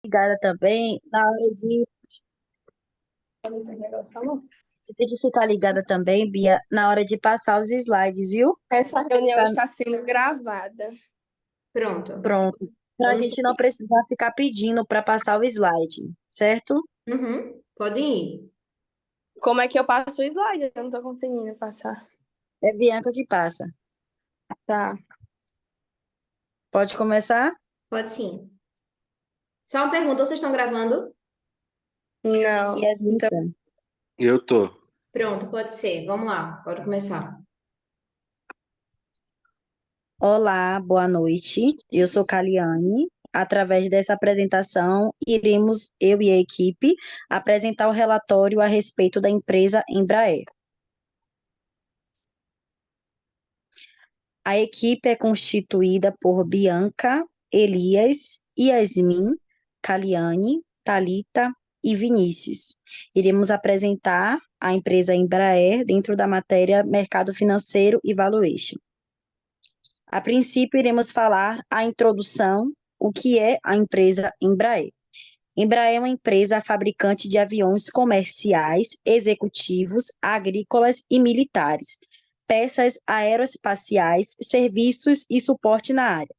Ligada também na hora de. Esse negócio, amor. Você tem que ficar ligada também, Bia, na hora de passar os slides, viu? Essa reunião Pra- está sendo gravada. Pronto. Pronto. Para a Vamos gente não seguir. precisar ficar pedindo para passar o slide, certo? Uhum. Pode ir. Como é que eu passo o slide? Eu não tô conseguindo passar. É Bianca que passa. Tá. Pode começar? Pode sim. Só uma pergunta, vocês estão gravando? Não. Yasmin Então, tá. Eu tô. Pronto, pode ser. Vamos lá, pode começar. Olá, boa noite. Eu sou Caliane. Através dessa apresentação, iremos, eu e a equipe, apresentar o relatório a respeito da empresa Embraer. A equipe é constituída por Bianca, Elias, Yasmin, Caliane, Talita e Vinícius. Iremos apresentar a empresa Embraer dentro da matéria Mercado Financeiro e Valuation. A princípio, iremos falar a introdução, o que é a empresa Embraer. Embraer é uma empresa fabricante de aviões comerciais, executivos, agrícolas e militares, peças aeroespaciais, serviços e suporte na área.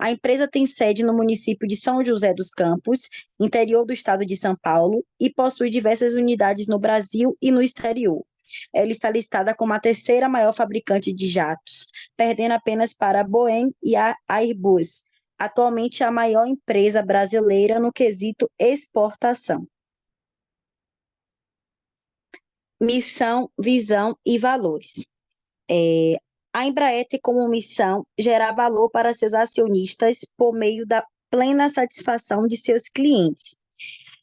A empresa tem sede no município de São José dos Campos, interior do estado de São Paulo, e possui diversas unidades no Brasil e no exterior. Ela está listada como a terceira maior fabricante de jatos, perdendo apenas para a Boeing e a Airbus. Atualmente, a maior empresa brasileira no quesito exportação. Missão, visão e valores. É, a Embraer tem como missão gerar valor para seus acionistas por meio da plena satisfação de seus clientes.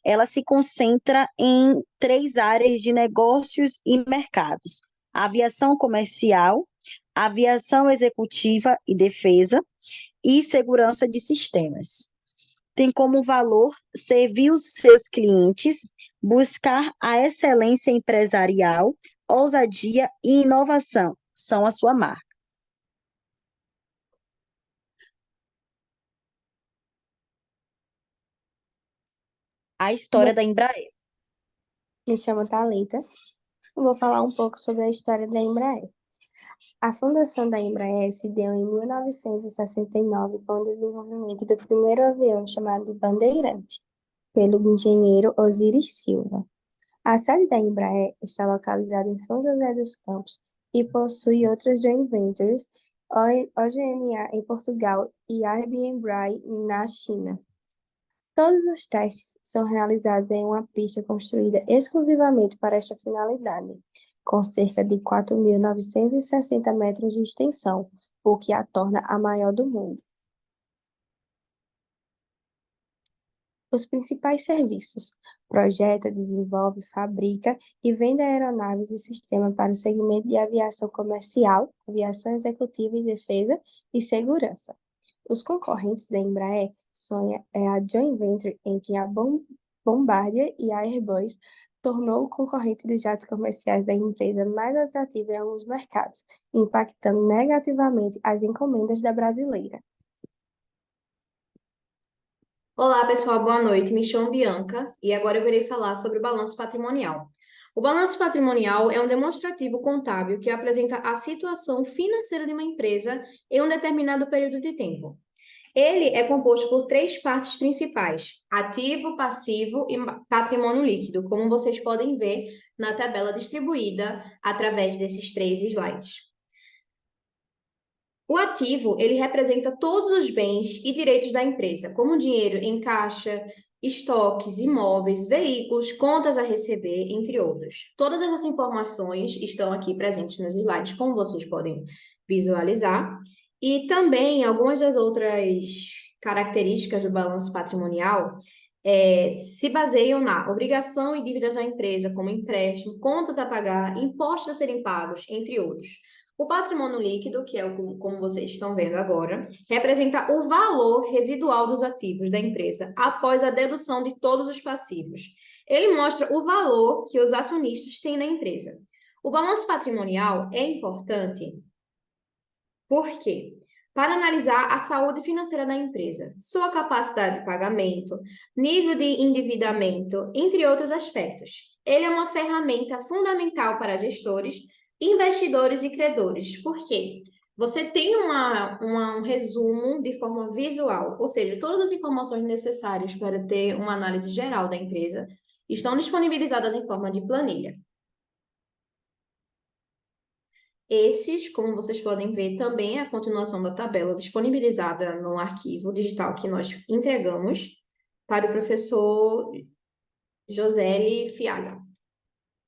Ela se concentra em três áreas de negócios e mercados: aviação comercial, aviação executiva e defesa e segurança de sistemas. Tem como valor servir os seus clientes, buscar a excelência empresarial, ousadia e inovação são a sua marca. A história bom, da Embraer. me chamo Thalita. Eu vou falar um pouco sobre a história da Embraer. A fundação da Embraer se deu em 1969 com o desenvolvimento do primeiro avião chamado de Bandeirante, pelo engenheiro Osiris Silva. A sede da Embraer está localizada em São José dos Campos e possui outras joint ventures, OGMA em Portugal e Airbnb na China. Todos os testes são realizados em uma pista construída exclusivamente para esta finalidade, com cerca de 4.960 metros de extensão, o que a torna a maior do mundo. Os principais serviços: projeta, desenvolve, fabrica e vende aeronaves e sistemas para o segmento de aviação comercial, aviação executiva e defesa e segurança. Os concorrentes da Embraer são a joint venture entre a Bombardier e a Airbus, tornou o concorrente dos jatos comerciais da empresa mais atrativo em alguns mercados, impactando negativamente as encomendas da brasileira. Olá, pessoal, boa noite. Me chamo Bianca e agora eu irei falar sobre o balanço patrimonial. O balanço patrimonial é um demonstrativo contábil que apresenta a situação financeira de uma empresa em um determinado período de tempo. Ele é composto por três partes principais: ativo, passivo e patrimônio líquido, como vocês podem ver na tabela distribuída através desses três slides. O ativo, ele representa todos os bens e direitos da empresa, como dinheiro em caixa, estoques, imóveis, veículos, contas a receber, entre outros. Todas essas informações estão aqui presentes nos slides, como vocês podem visualizar. E também algumas das outras características do balanço patrimonial se baseiam na obrigação e dívidas da empresa, como empréstimo, contas a pagar, impostos a serem pagos, entre outros. O patrimônio líquido, que é como vocês estão vendo agora, representa o valor residual dos ativos da empresa após a dedução de todos os passivos. Ele mostra o valor que os acionistas têm na empresa. O balanço patrimonial é importante. Por quê? para analisar a saúde financeira da empresa, sua capacidade de pagamento, nível de endividamento, entre outros aspectos. Ele é uma ferramenta fundamental para gestores, investidores e credores. Por quê? Você tem um resumo de forma visual, ou seja, todas as informações necessárias para ter uma análise geral da empresa estão disponibilizadas em forma de planilha. Esses, como vocês podem ver, também é a continuação da tabela disponibilizada no arquivo digital que nós entregamos para o professor José Fialho.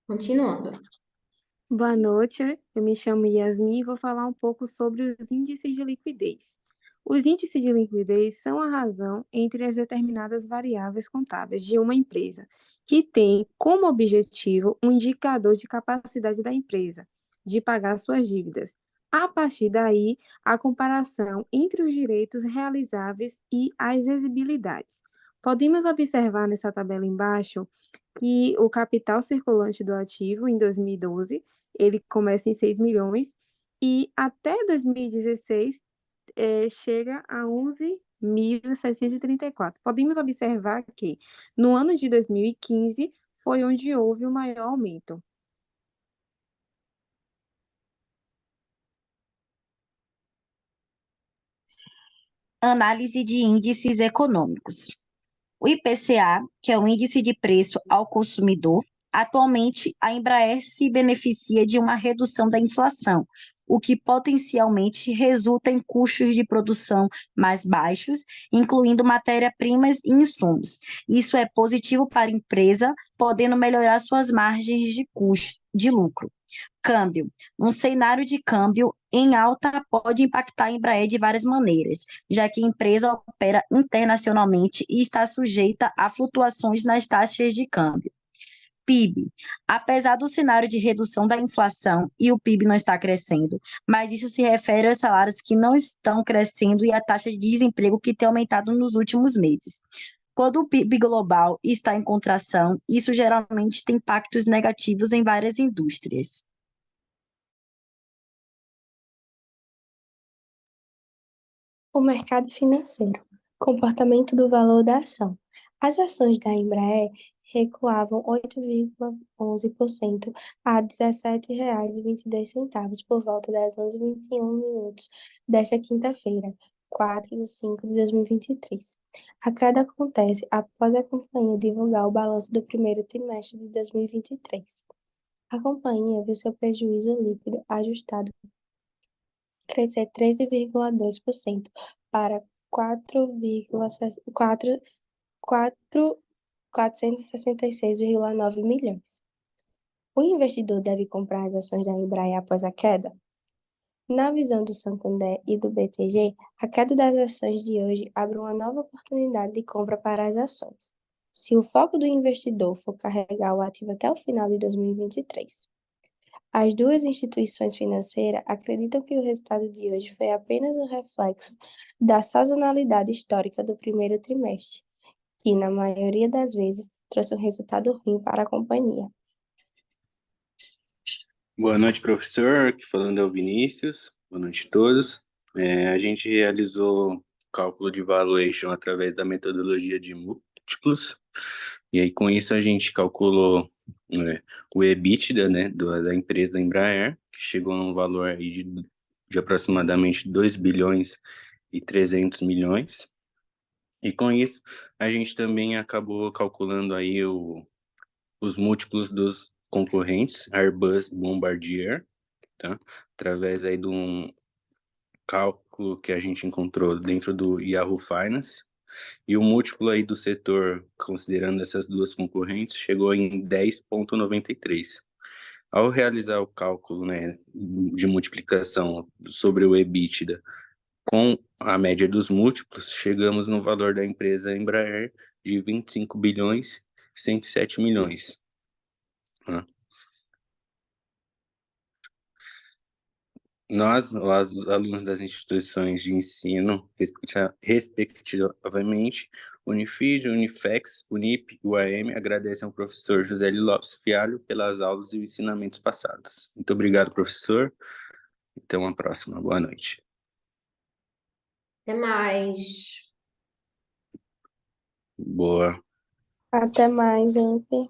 Continuando. Boa noite, eu me chamo Yasmin e vou falar um pouco sobre os índices de liquidez. Os índices de liquidez são a razão entre as determinadas variáveis contábeis de uma empresa, que tem como objetivo um indicador de capacidade da empresa de pagar suas dívidas. A partir daí, a comparação entre os direitos realizáveis e as exigibilidades. Podemos observar nessa tabela embaixo que o capital circulante do ativo em 2012 ele começa em 6 milhões e até 2016 chega a 11.734. Podemos observar que no ano de 2015 foi onde houve o maior aumento. Análise de índices econômicos. O IPCA, que é o Índice de Preço ao Consumidor, atualmente a Embraer se beneficia de uma redução da inflação, o que potencialmente resulta em custos de produção mais baixos, incluindo matéria-primas e insumos. Isso é positivo para a empresa, podendo melhorar suas margens de custo, de lucro. Câmbio. Um cenário de câmbio em alta pode impactar a Embraer de várias maneiras, já que a empresa opera internacionalmente e está sujeita a flutuações nas taxas de câmbio. PIB. Apesar do cenário de redução da inflação e o PIB não está crescendo, mas isso se refere aos salários que não estão crescendo e à taxa de desemprego que tem aumentado nos últimos meses. Quando o PIB global está em contração, isso geralmente tem impactos negativos em várias indústrias. O mercado financeiro. Comportamento do valor da ação. As ações da Embraer recuavam 8,11% a R$ 17,22 por volta das 11h21 desta quinta-feira, 4/5/2023. A queda acontece após a companhia divulgar o balanço do primeiro trimestre de 2023. A companhia viu seu prejuízo líquido ajustado crescer 13,2% para 466,9 milhões. O investidor deve comprar as ações da Embraer após a queda? Na visão do Santander e do BTG, a queda das ações de hoje abre uma nova oportunidade de compra para as ações, se o foco do investidor for carregar o ativo até o final de 2023. As duas instituições financeiras acreditam que o resultado de hoje foi apenas um reflexo da sazonalidade histórica do primeiro trimestre, que, na maioria das vezes, trouxe um resultado ruim para a companhia. Boa noite, professor. Aqui falando é o Vinícius. Boa noite a todos. A gente realizou cálculo de valuation através da metodologia de múltiplos. E aí, com isso, a gente calculou o EBITDA, né, da empresa da Embraer, que chegou a um valor aí de aproximadamente 2 bilhões e 300 milhões. E com isso, a gente também acabou calculando aí os múltiplos dos concorrentes, Airbus e Bombardier, tá? Através aí de um cálculo que a gente encontrou dentro do Yahoo Finance. E o múltiplo aí do setor, considerando essas duas concorrentes, chegou em 10,93. Ao realizar o cálculo, né, de multiplicação sobre o EBITDA com a média dos múltiplos, chegamos no valor da empresa Embraer de 25 bilhões 107 milhões. Tá? Nós, os alunos das instituições de ensino, respectivamente, Unifid, Unifex, Unip e UAM, agradecem ao professor José Lopes Fialho pelas aulas e ensinamentos passados. Muito obrigado, professor. Até uma próxima. Boa noite. Até mais. Boa. Até mais, gente.